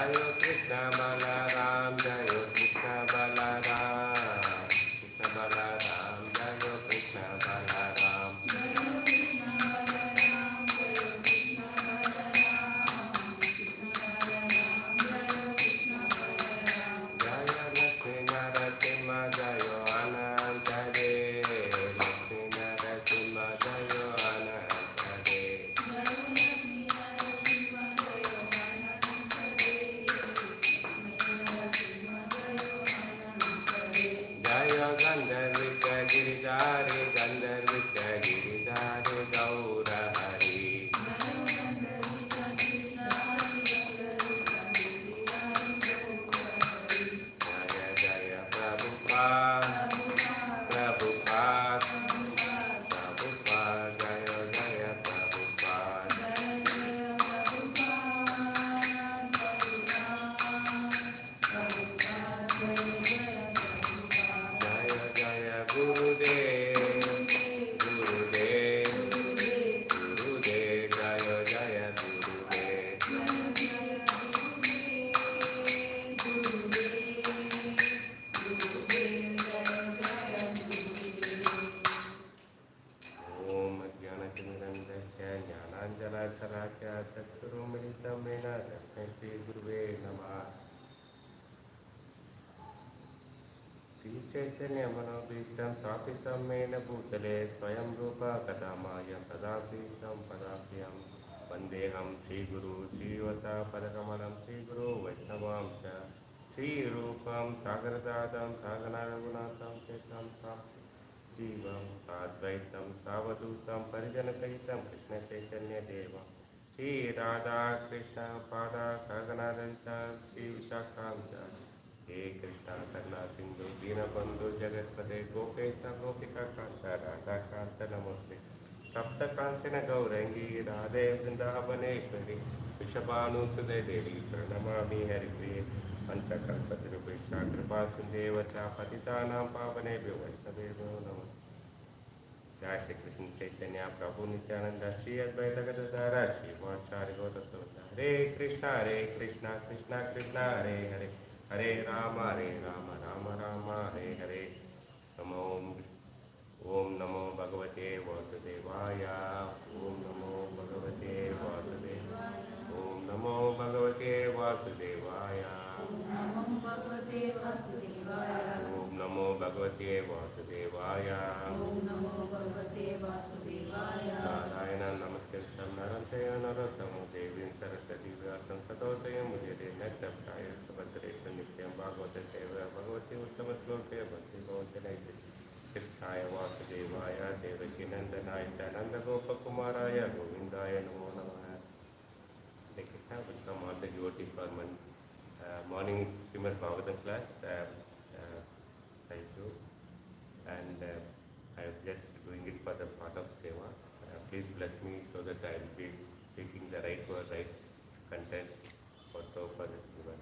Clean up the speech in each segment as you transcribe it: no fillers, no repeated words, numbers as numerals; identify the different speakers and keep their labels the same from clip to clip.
Speaker 1: Jayo Krishna Balaram, Jayo Krishna Balaram, Krishna Balaram, Jayo Krishna Balaram, Jayo Krishna Balaram, Jayo Krishna Balaram, Krishna Balaram, Jayo Krishna Balaram, Jayo Lakshmi Narasimha, Jayo Ananta Dev, Lakshmi Narasimha, Jayo Ananta Dev, Jayo Lakshmi Narasimha, Jayo Ananta Dev, Lakshmi Narasimha, Jayo Ananta Dev, Jayo Gandharvika Giridhari, Gandharvika Giridhari, Gaura Hari, Jayo Gandharvika Giridhari, Gandharvika Giridhari, Gaura Hari, Jaya Jaya Prabhupada, Prabhupada, Prabhupada, Jaya Jaya Prabhupada, Jaya Jaya Prabhupada, Prabhupada, Jaya Jaya Gurudev, Gurudev, Gurudev, Jaya Jaya Gurudev, Om Jnanatimirandasya Jnananjana-Shalakya Chakshurumilitam Mena Tasmai Shri Guruve Namah. Sri Chaitanya Manobhishtam Sapitam Mena Bhutale Swayam Rupa Kadamayam Tadabhishtam Padabhyam Vandeham Shri Guru Shri Vata Padakamalam Shri Guru Vaishnavam Cha Shri Rupam Sagaradadam Saganaragunatam Chetam Sam Jivam Sadvaitam Savadutam Parijana Sahitam Krishna Chaitanya Devam Shri Radha Krishna Pada Saganadanta Shri Vishakanta He Krishna Karna Sindhu Dinabandhu Jagatpate Gopeta Gopika Kanta Radha Kanta Namaste Sapta Kantina Gaurangi Radhe Vrindavaneshwari Vishabhanu Sudhe Devi Pranamami Haripriye Panchakalpatirupesha Kripa Sindhevacha Patitanam Pavanebhyo Vaishnavebhyo Namo Jai Shri Krishna Chaitanya Prabhu Nityananda Shri Advaita Gadadhara Shri Vachari Gautama Hare Krishna Krishna Krishna Hare Hare Hare Rama Rama Rama Hare Hare Om Namo Bhagavate Vasudevaya Om Namo Bhagavate Vasudevaya Om Namo Bhagavate Vasudevaya Om Namo Bhagavate Vasudevaya Om Namo Bhagavate Vasudevaya Om Namo Bhagavate Vasudevaya Narayana Namaskritam Narantaya Narottam Devim Saraswati Vyasam Tato Jayam Mujire Natapkaya Sabhadresha Nityam Bhagavata Seva Bhagavati Uttama Slokaya Bhakti Bhavantanaya Krishnaya Vasudevaya Devaki Nandanaya Nanda Gopakumaraya Govindaya Namo Namah. Hare Krishna, welcome all the devotees for morning Srimad Bhagavatam class. Thank you. And I am just doing it for the part of Sevas. Please bless me so that I will be speaking the right word, right content for this Srimad.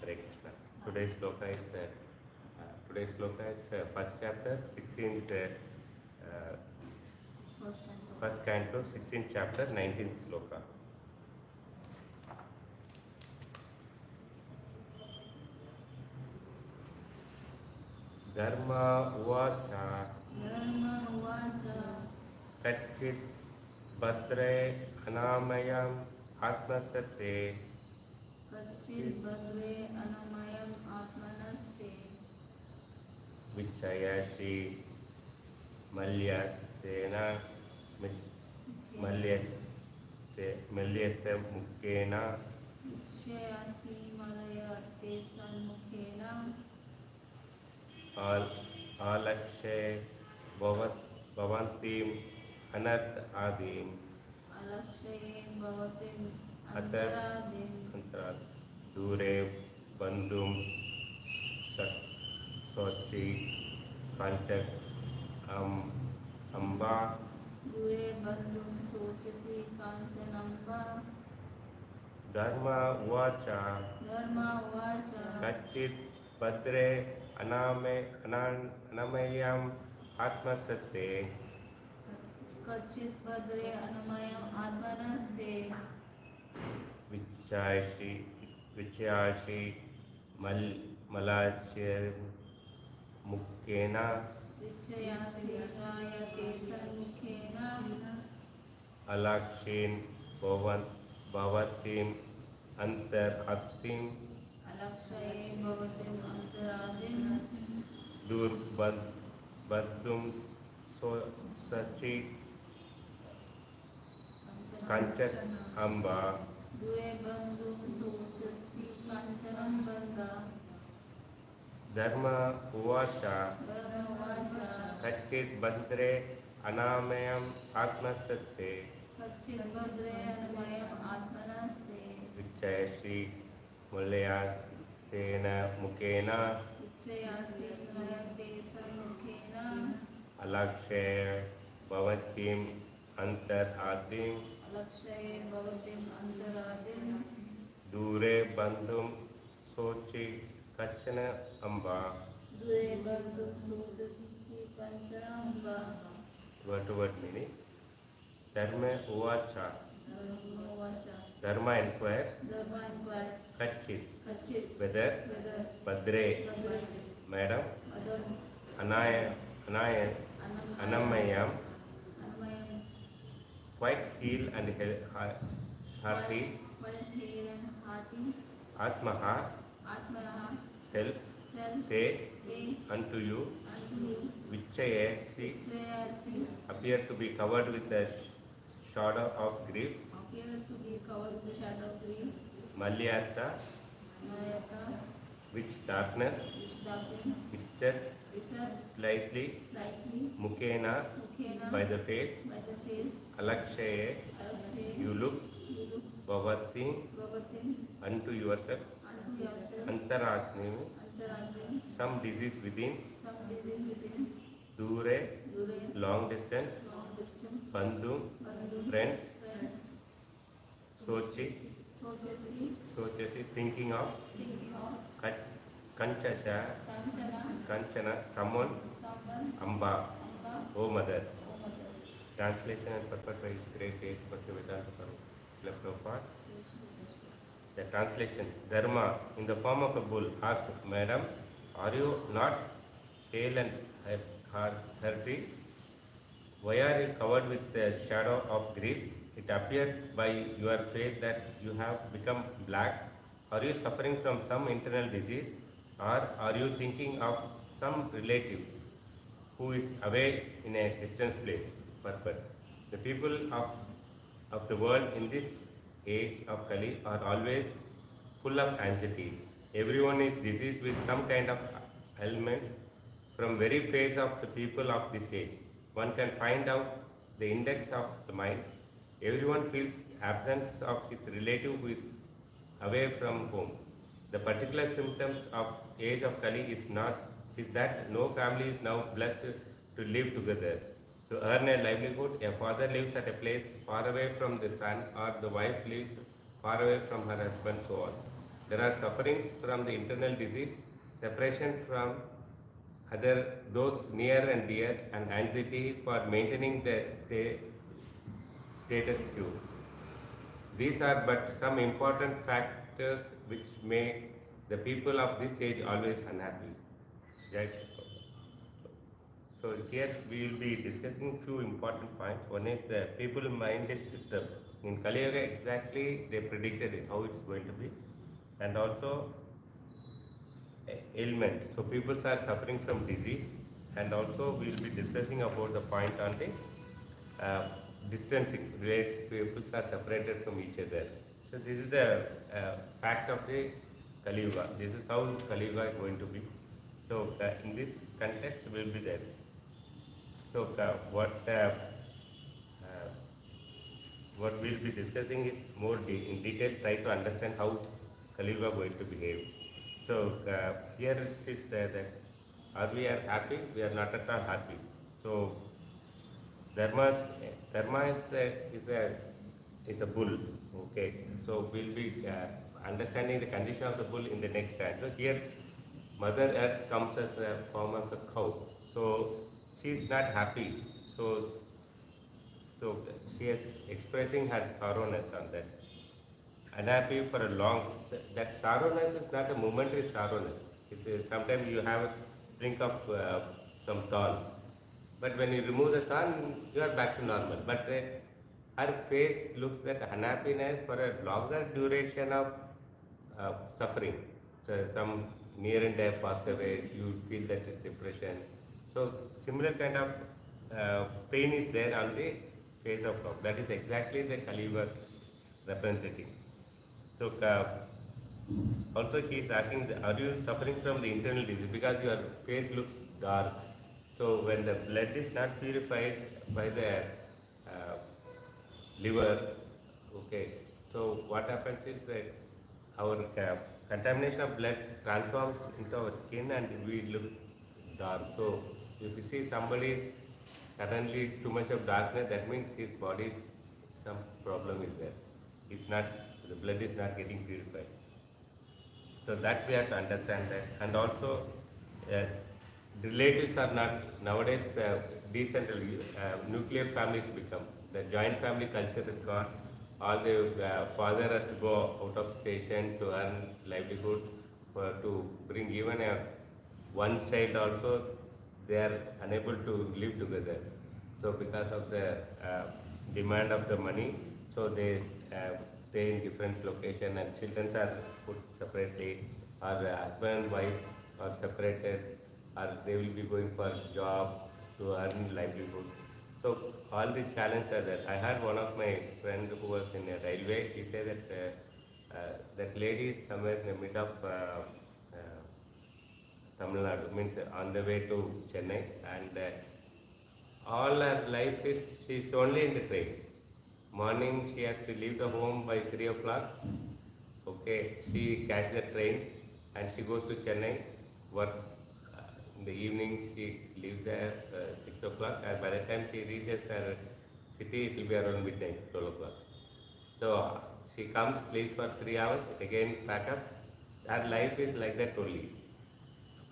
Speaker 1: Hare Krishna. Today's sloka is first chapter, 16th, first canto, 16th chapter, 19th sloka. Dharma uvacha Kachit Badre Anamayam Atmasate Vichayashi Malyastena Malyasya Mukkena Alakshe Bhavantim Anat Adim Antarat Dure Bandhum Sochi Panchak Amba
Speaker 2: Dure Bandhum Sochasi Kanchanamba
Speaker 1: Dharma Uvacha Kachit Badre Anamayam Atmasate
Speaker 2: Kachit Badre Anamayam Atmanaste
Speaker 1: Vichayashi Vichayashi Malachya Mukkena
Speaker 2: Vichayasi rayate sanmukhena
Speaker 1: Alakshin Bhavatim Antarhatim
Speaker 2: alakshaye bhavatim antaradim
Speaker 1: Durbadum Sachi Kanchat Amba
Speaker 2: dure bandhum sochasi kanchanam bandha
Speaker 1: Dharma Uvacha
Speaker 2: dharma vacha
Speaker 1: Kachit Bandre Anamayam Atmasatte
Speaker 2: kachit badre anamayam atmanaste
Speaker 1: Vichayashi Mulayas Sena Mukena
Speaker 2: Vichayasi rayate sanmukhena
Speaker 1: Alakshaya Bhavatim Antarhatim
Speaker 2: alakshaye bhavatim antaradim
Speaker 1: Dure Bandhum Sochi Kachana Amba
Speaker 2: dure bandhum sochasi kanchanam bandha
Speaker 1: word to word meaning. Dharma Uvacha
Speaker 2: dharma vacha
Speaker 1: Dharma inquires
Speaker 2: dharma inquired
Speaker 1: Kachit
Speaker 2: kachit
Speaker 1: whether
Speaker 2: whether
Speaker 1: Badre
Speaker 2: badre
Speaker 1: Madam
Speaker 2: adam
Speaker 1: Anamayam
Speaker 2: anamayam
Speaker 1: quite heal and hearty
Speaker 2: white hair and hearty
Speaker 1: Atmaha
Speaker 2: atmanaha
Speaker 1: self
Speaker 2: self
Speaker 1: te
Speaker 2: they
Speaker 1: unto you
Speaker 2: unto you
Speaker 1: Vichayasi
Speaker 2: Vichayasi
Speaker 1: appear to be covered with a shadow of grief
Speaker 2: appear to be covered with the shadow of grief
Speaker 1: Malyartha
Speaker 2: mayata
Speaker 1: which darkness
Speaker 2: which darkens
Speaker 1: Mr.
Speaker 2: is
Speaker 1: slightly
Speaker 2: slightly
Speaker 1: Mukena
Speaker 2: mukhena
Speaker 1: by the face
Speaker 2: by the face
Speaker 1: Alakshaye
Speaker 2: alakshaye
Speaker 1: you look
Speaker 2: you look
Speaker 1: Bhavati
Speaker 2: bhavatim
Speaker 1: unto yourself
Speaker 2: unto yourself
Speaker 1: Antaratmi
Speaker 2: antaradim
Speaker 1: some disease within
Speaker 2: some disease within
Speaker 1: Dure
Speaker 2: dure
Speaker 1: long distance
Speaker 2: long distance
Speaker 1: Bandhu
Speaker 2: bandhu
Speaker 1: friend
Speaker 2: friend
Speaker 1: Sochi
Speaker 2: sochasi
Speaker 1: thinking of
Speaker 2: thinking of
Speaker 1: Kanchasha
Speaker 2: kanchana
Speaker 1: someone
Speaker 2: someone
Speaker 1: Amba
Speaker 2: amba
Speaker 1: O mother
Speaker 2: o mother
Speaker 1: translation and purport by His Grace Says Bhaktivedanta Prabhupada. The translation Dharma in the form of a bull asked, Madam, are you not pale and hearty? Why are you covered with the shadow of grief? It appeared by your face that you have become black. Are you suffering from some internal disease? Or are you thinking of some relative who is away in a distant place? Purport. The people of the world in this age of Kali are always full of anxieties. Everyone is diseased with some kind of ailment. From very face of the people of this age, one can find out the index of the mind. Everyone feels absence of his relative who is away from home. The particular symptoms of age of Kali is that no family is now blessed to live together. To earn a livelihood, a father lives at a place far away from the son, or the wife lives far away from her husband, so on. There are sufferings from the internal disease, separation from those near and dear, and anxiety for maintaining the status quo. These are but some important factors which make the people of this age always unhappy. Right? So here we will be discussing few important points. One is the people mind is disturbed. In Kali Yuga exactly they predicted it, how it's going to be. And also ailment. So people are suffering from disease, and also we will be discussing about the point on the distancing, where people are separated from each other. So this is the fact of the Kali Yuga. This is how Kali Yuga is going to be. So in this context we will be there. So what we will be discussing is more in detail, try to understand how Kali Yuga is going to behave. So here it is that are we are happy? We are not at all happy. So dharma is a bull. Okay. So we'll be understanding the condition of the bull in the next time. So here Mother Earth comes as a form of a cow. So she is not happy. So she is expressing her sorrowness on that. unhappy for a long, that sorrowness is not a momentary sorrowness. It is, sometimes you have a drink of some thorn, but when you remove the thorn, you are back to normal. But her face looks that unhappiness for a longer duration of suffering. So some near and death passed away, you feel that depression. So similar kind of pain is there on the face of God. That is exactly the Kali Yuga representative. So also he is asking, are you suffering from the internal disease? Because your face looks dark. So when the blood is not purified by the liver, okay, so what happens is that our contamination of blood transforms into our skin and we look dark. So if you see somebody is suddenly too much of darkness, that means his body's some problem is there. It's not, the blood is not getting purified. So that we have to understand that. And also, relatives are not, nowadays, decentral, nuclear families become. The joint family culture is gone. All the father has to go out of station to earn livelihood, to bring even a one child also, they are unable to live together. So because of the demand of the money, so they stay in different location and children are put separately, or husband and wife are separated, or they will be going for job to earn livelihood. So all the challenges are there. I had one of my friend who was in a railway. He said that that lady is somewhere in the mid of Tamil Nadu, means on the way to Chennai, and all her life is she's only in the train. Morning she has to leave the home by 3 o'clock. Okay, she catches the train and she goes to Chennai. Work in the evening she leaves there 6 o'clock, and by the time she reaches her city, it will be around midnight, 12 o'clock. So she comes, sleeps for 3 hours, again pack up. Her life is like that only.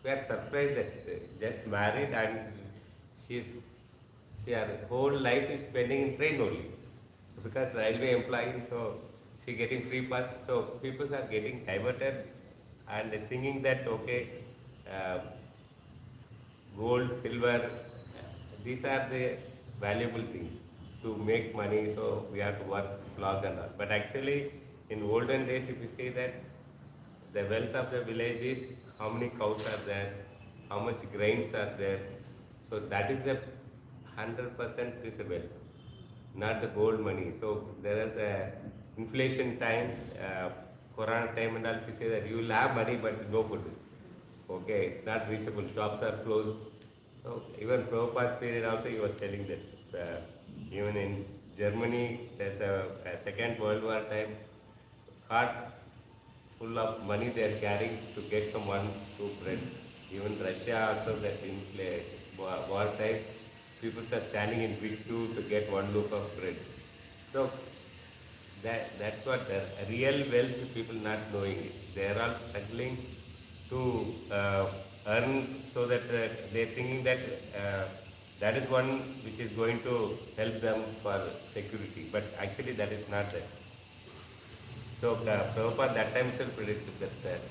Speaker 1: We are surprised that just married and she's her whole life is spending in train only, because railway employee, so she getting free pass. So people are getting diverted and thinking that okay, uh, gold, silver, these are the valuable things to make money. So we have to work slog and all. But actually, in olden days, if you see that the wealth of the village is how many cows are there, how much grains are there. So that is the 100% is the wealth, not the gold money. So there is a inflation time, Corona time and all, if you say that you will have money but no food. Okay, it's not reachable, shops are closed. So even Prabhupada period also he was telling that even in Germany there's a Second World War time, cart full of money they are carrying to get some one, two bread. Even Russia also that in war time, people are standing in big queue to get one loaf of bread. So that's what the real wealth people not knowing it. They are all struggling to earn, so that they're thinking that that is one which is going to help them for security. But actually that is not that. So Prabhupada that time itself predicted that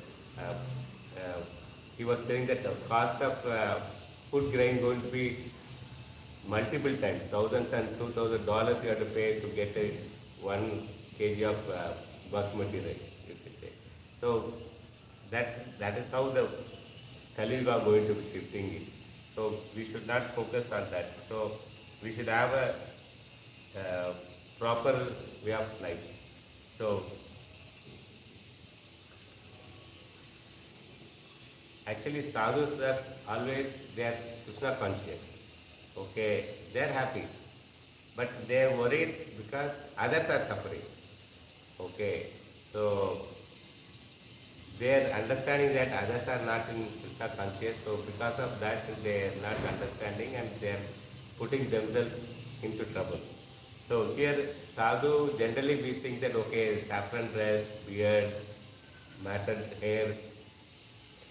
Speaker 1: he was saying that the cost of food grain going to be multiple times, thousands and $2,000 you have to pay to get 1 kg of basmati rice, you could say. So that is how the Kali Yuga are going to be shifting it. So we should not focus on that. So we should have a proper way of life. So actually sadhus are always, they are Krishna conscious. Okay, they are happy, but they are worried because others are suffering. Okay, so they are understanding that others are not in Krishna conscious, so because of that they are not understanding and they are putting themselves into trouble. So here sadhu, generally we think that okay, saffron dress, beard, matted hair,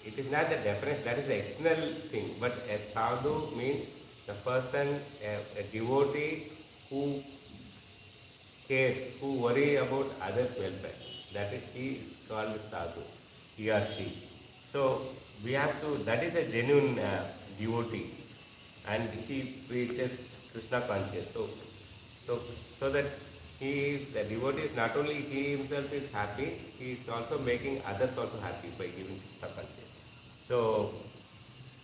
Speaker 1: it is not the difference, that is the external thing. But a sadhu means the person, a devotee who cares, who worry about others' welfare. that is he is called sadhu, he or she. So we have to, that is a genuine devotee, and he preaches Krishna conscious. So, so that the devotee is not only he himself is happy, he is also making others also happy by giving Krishna conscious. So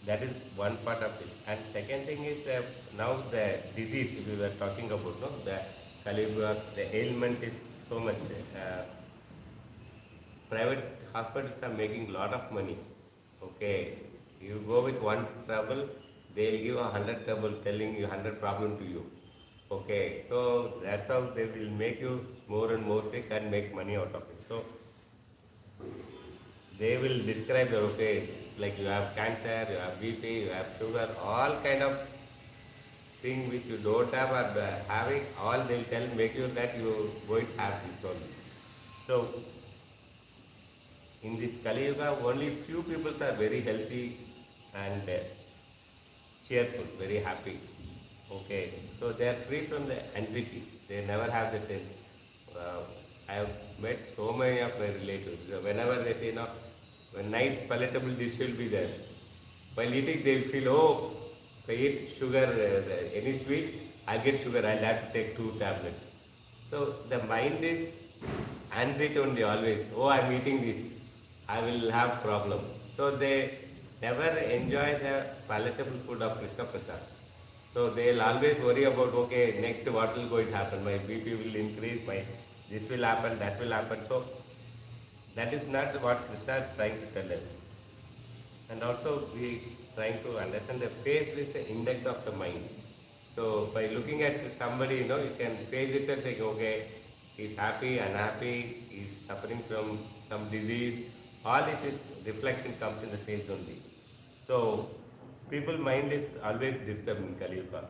Speaker 1: that is one part of it. And second thing is now the disease we were talking about, no, the Kali Yuga, the ailment is so much. Private hospitals are making lot of money. Okay, you go with one trouble, they'll give 100 trouble, telling you 100 problem to you. Okay, so that's how they will make you more and more sick and make money out of it. So they will describe that, okay, it's like you have cancer, you have BP, you have sugar, all kind of thing which you don't have or having, all they will tell, make you that you going to have this only. So in this Kali Yuga, only few people are very healthy and cheerful, very happy. Okay, so they are free from the anxiety. They never have the tense. Uh, I have met so many of my relatives. Whenever they say, no, a nice palatable dish will be there. While eating, they will feel, oh, if I eat sugar, any sweet, I'll get sugar. I'll have to take 2 tablets. So the mind is anxiety only always. Oh, I'm eating this. I will have problem. So they never enjoy the palatable food of Krishna Prasad. So they'll always worry about, okay, next what will going to happen? My BP will increase, my this will happen, that will happen. So that is not what Krishna is trying to tell us. And also we trying to understand the face is the index of the mind. So by looking at somebody, you can face it and say, okay, he's happy, unhappy, he's suffering from some disease. All it is reflection comes in the face only. So people mind is always disturbed in Kali Yuga.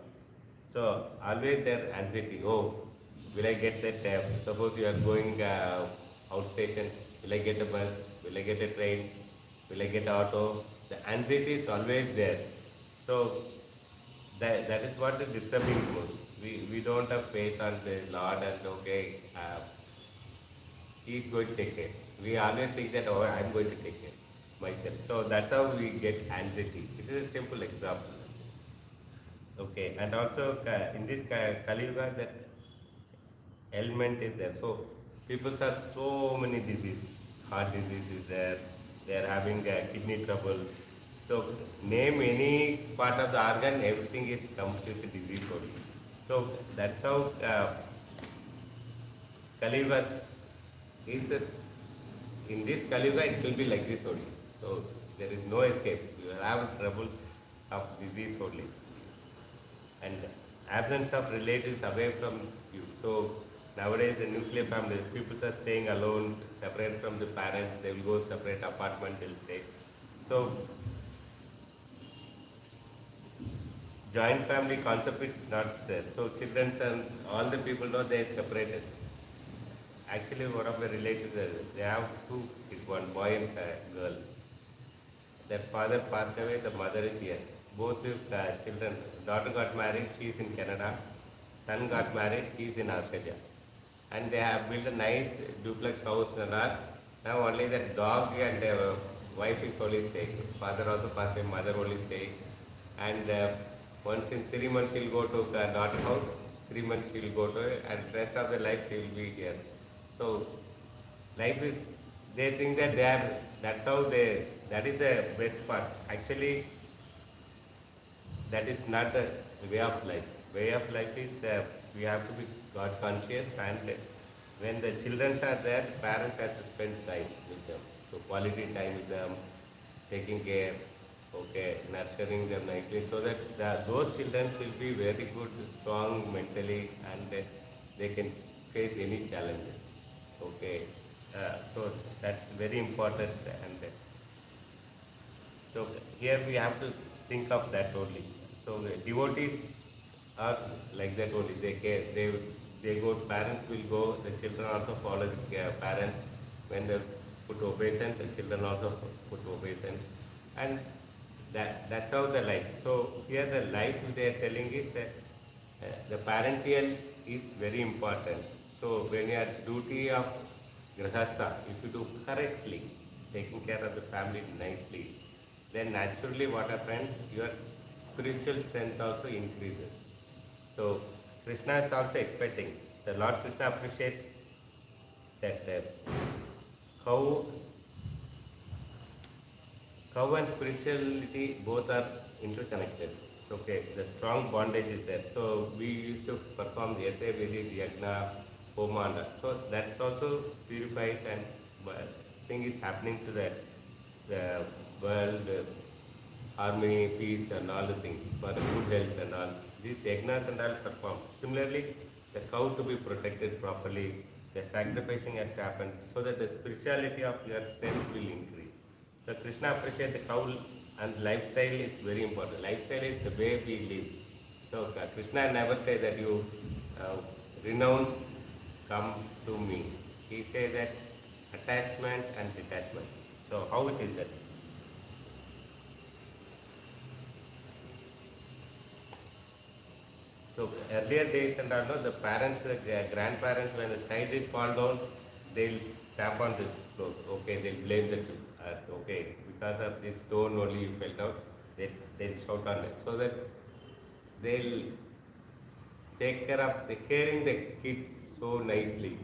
Speaker 1: So always their anxiety, oh, will I get that, suppose you are going outstation, will I get a bus, will I get a train, will I get auto? The anxiety is always there. So that is what is disturbing most. We don't have faith on the Lord and okay, He is going to take care. We always think that, oh, I am going to take care myself. So that's how we get anxiety. It is a simple example. Okay, and also in this Kali Yuga, that element is there. So people have so many diseases. Heart disease is there. They are having kidney trouble. So name any part of the organ, everything is comes with the disease only. So that's how Kali Yuga is this. In this Kali Yuga, it will be like this only. So there is no escape. You will have trouble of disease only. And absence of relatives away from you. So nowadays the nuclear family, people are staying alone, separate from the parents, they will go separate apartment, they'll stay. So joint family concept is not there. So children and all the people know they are separated. Actually one of my relatives, they have 2 kids, one boy and a girl. Their father passed away, the mother is here. Both the children, daughter got married, she is in Canada. Son got married, he is in Australia. And they have built a nice duplex house and all. Now only the dog and wife is only staying. Father also passed away, mother only staying. And once in 3 months she'll go to daughter house, 3 months she'll go to, and rest of the life she will be here. So life is, they think that they are, that's how they, that is the best part. Actually, that is not the way of life. Way of life is we have to be God conscious, and when the children are there, the parents have to spend time with them. So quality time with them, taking care, okay, nurturing them nicely, so that those children will be very good, strong mentally, and they can face any challenges. Okay, so that's very important, and so here we have to think of that only. So the devotees are like that only. They care. They go. Parents will go. The children also follow the parents. When they put obeisance, the children also put obeisance, and that's how the life. So here the life they are telling is the parental is very important. So when you are duty of grahastha, if you do correctly, taking care of the family nicely, then naturally what happens, your spiritual strength also increases. So Krishna is also expecting, the Lord Krishna appreciates that how and spirituality both are interconnected. Okay, the strong bondage is there. So we used to perform the essay visit, yagna, homa. So that's also purifies and thing is happening to the world, harmony, peace and all the things for the good health and all. These yagnas and all perform. Similarly, the cow to be protected properly, the sacrificing has to happen so that the spirituality of your strength will increase. So Krishna appreciates the cow and lifestyle is very important. Lifestyle is the way we live. So Krishna never say that you renounce, come to me. He says that attachment and detachment. So how it is that? So earlier days and all, no, the parents, grandparents, when the child is fall down, they'll stamp on the clothes. Okay, they'll blame the okay, because of this stone only you fell down. They'll shout on it, so that they'll take care of caring the kids so nicely.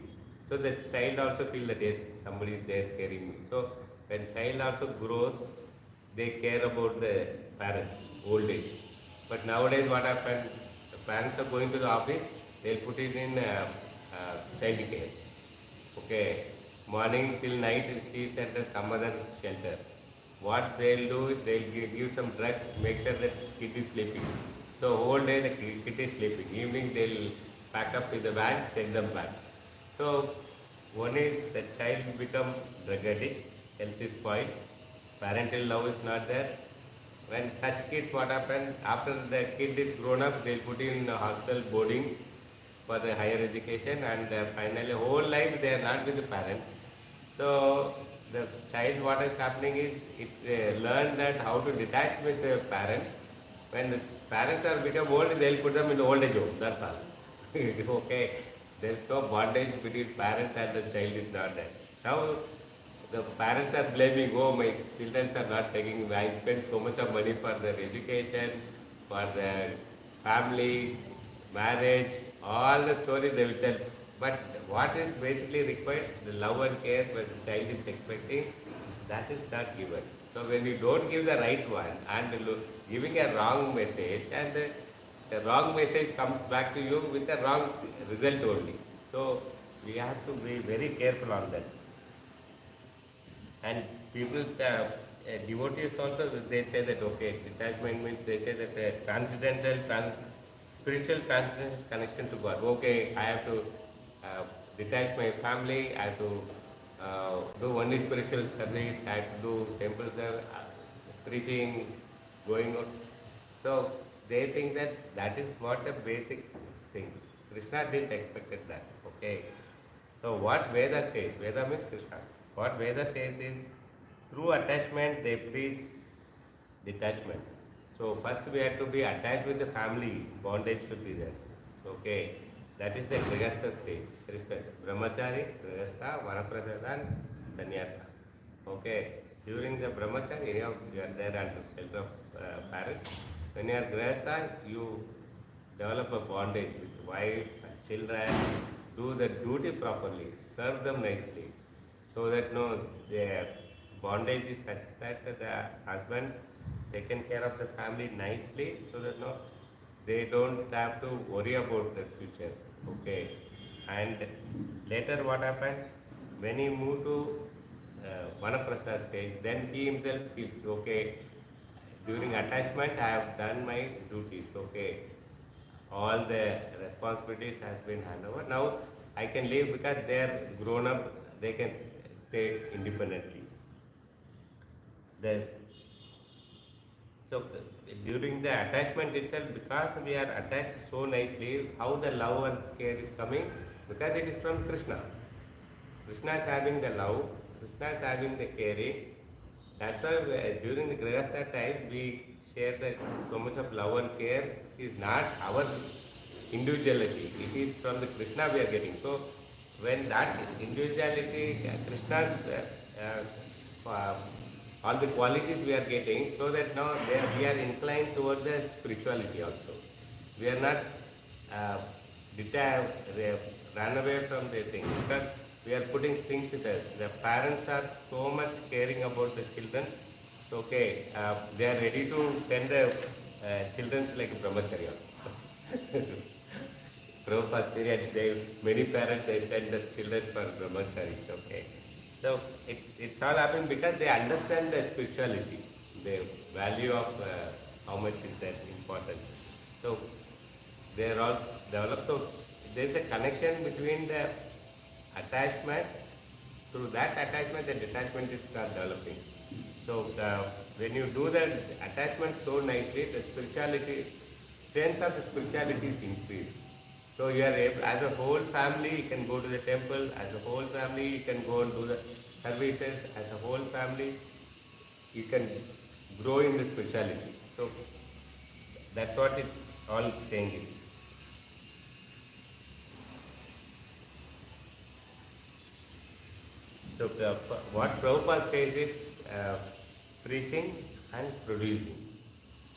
Speaker 1: So the child also feel that yes, somebody is there caring me. So when child also grows, they care about the parents old age. But nowadays what happens? The parents are going to the office, they'll put it in child care. Okay, morning till night she is at some other shelter. What they'll do is they'll give some drugs, make sure that kid is sleeping. So whole day the kid is sleeping. Evening they'll pack up with the van, send them back. So one is the child become drug addict, health is spoiled, parental love is not there. When such kids, what happens, after the kid is grown up, they'll put in a hostel boarding for the higher education, and finally whole life they are not with the parents. So the child, what is happening is, it learn that how to detach with the parents. When the parents are become old, they'll put them in the old age home, that's all. Okay, there's no bondage between parents and the child is not there. Now the parents are blaming, oh my children are not taking, I spend so much of money for their education, for their family, marriage, all the stories they will tell. But what is basically required, the love and care that the child is expecting, that is not given. So when you don't give the right one and giving a wrong message, and the wrong message comes back to you with a wrong result only. So we have to be very careful on that. And people, devotees also, they say that, okay, detachment means, they say that spiritual transcendental connection to God. Okay, I have to detach my family, I have to do only spiritual service, I have to do temple preaching, going out. So they think that that is not a basic thing. Krishna didn't expect that. Okay. So what Veda says, Veda means Krishna. What Veda says is, through attachment they preach detachment. So first we have to be attached with the family, bondage should be there. Okay, that is the Grihastha stage. There is Brahmachari, Grihastha, Vanaprastha and Sannyasa. Okay, during the Brahmachari, you are there under shelter of parents. When you are Grihastha, you develop a bondage with wife and children, do the duty properly, serve them nicely, so that no, their bondage is such that the husband taken care of the family nicely, so that no, they don't have to worry about the future. Okay, and later what happened, when he moved to Vanaprastha stage, then he himself feels, okay, during attachment I have done my duties. Okay, all the responsibilities has been handed over. Now I can live because they are grown up, they can stay independently. The, so during the attachment itself, because we are attached so nicely, how the love and care is coming? Because it is from Krishna. Krishna is having the love, Krishna is having the caring. That's why during the Grihastha time we share so much of love and care. It is not our individuality, it is from the Krishna we are getting. So when that individuality, Krishna's all the qualities we are getting, so that now we are inclined towards the spirituality also. We are not uh, detached, run away from the thing, because we are putting things with us. The parents are so much caring about the children. So, okay, they are ready to send the children like brahmacharya. Prabhupada period, many parents they send the children for brahmacharis. Okay, so it's all happening because they understand the spirituality, the value of how much is that important. So they are all developed. So there is a connection between the attachment. Through that attachment, the detachment is start developing. So when you do the attachment so nicely, the spirituality, strength of the spirituality is increased. So you are able, as a whole family, you can go to the temple. As a whole family, you can go and do the services. As a whole family, you can grow in the spirituality. So that's what it's all saying. So what Prabhupada says is preaching and producing.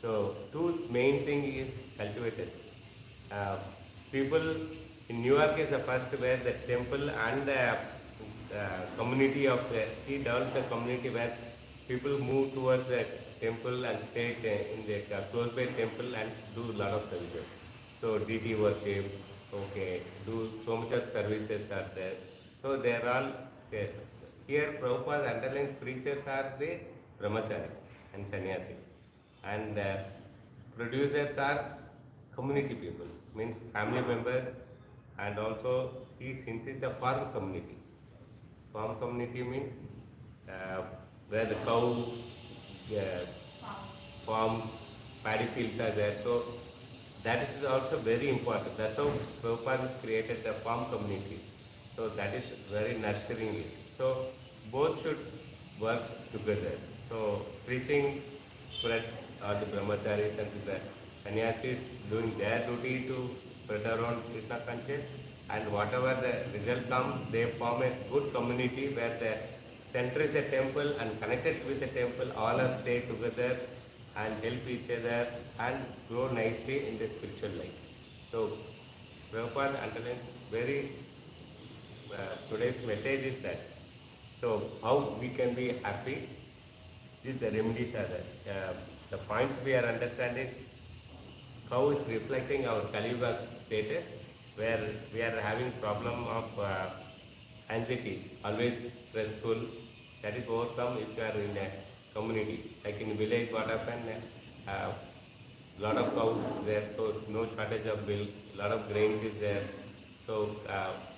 Speaker 1: So two main thing is cultivated. People in New York is the first where the temple and the community of he developed a community where people move towards the temple and stay in the close by temple and do a lot of services. So deity worship, okay, do so much of services are there. So they are all there. Here Prabhupada's underlying preachers are the brahmacharis and sannyasis. And producers are community people, means family members, and also since it's the farm community. Farm community means where the cow, farm, paddy fields are there. So that is also very important. That's how Prabhupada has created the farm community. So that is very nurturing. So both should work together. So preaching spread the brahmacharis and the sannyasis doing their duty to spread around Krishna consciousness, and whatever the result comes, they form a good community where the center is a temple and connected with the temple, all are stay together and help each other and grow nicely in the spiritual life. So Prabhupada underlines very today's message is that. So how we can be happy is the remedies are there. The points we are understanding how is reflecting our Kali Yuga status, where we are having problem of anxiety, always stressful. That is overcome if you are in a community. Like in village, what happened? Lot of cows there, so no shortage of milk. Lot of grains is there. So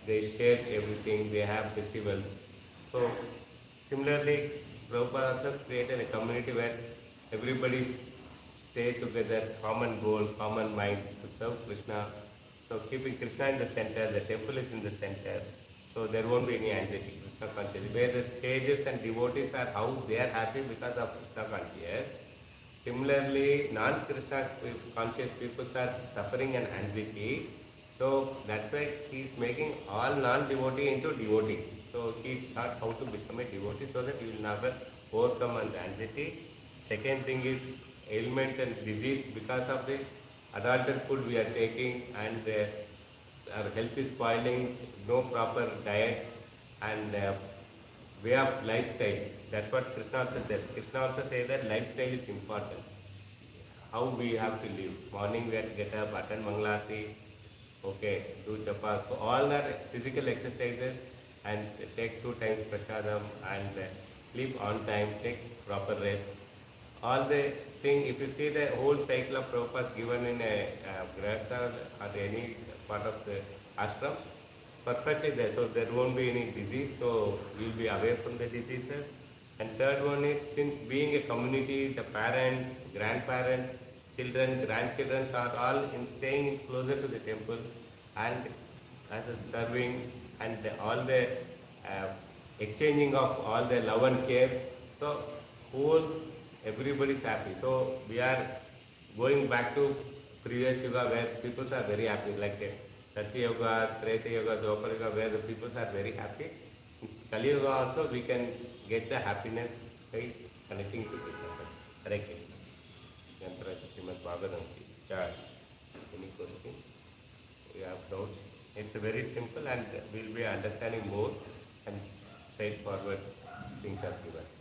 Speaker 1: they share everything. They have festivals. So similarly, Prabhupada also created a community where everybody stay together, common goal, common mind to serve Krishna. So keeping Krishna in the center, the temple is in the center, so there won't be any anxiety. Krishna consciousness. Where the sages and devotees are, how they are happy because of Krishna consciousness. Similarly, non-Krishna conscious people are suffering an anxiety. So that's why he is making all non-devotee into devotee. So he taught how to become a devotee so that you will never overcome an anxiety. Second thing is ailment and disease because of the adulterate food we are taking, and our health is spoiling, no proper diet and way of lifestyle. That's what Krishna also said. Krishna also says that lifestyle is important. How we have to live. Morning we have to get up, attend Mangalarti, okay, do japa. So all that physical exercises and take 2 times prasadam and sleep on time, take proper rest. All the thing, if you see the whole cycle of Prabhupada given in a grasa or any part of the ashram, perfectly there. So there won't be any disease, so we will be away from the diseases. And third one is, since being a community, the parents, grandparents, children, grandchildren are all in staying closer to the temple and as a serving and all the exchanging of all the love and care. So whole everybody is happy. So we are going back to previous yuga where people are very happy, like Satya Yoga, Treta Yoga, Dwapara Yoga, where the people are very happy. In Kali Yoga also we can get the happiness by connecting to people. Hare Krishna. Yantra Srimad Bhagavatam. Char. Any question? You have doubts? It's very simple and we'll be understanding more and straightforward things are given.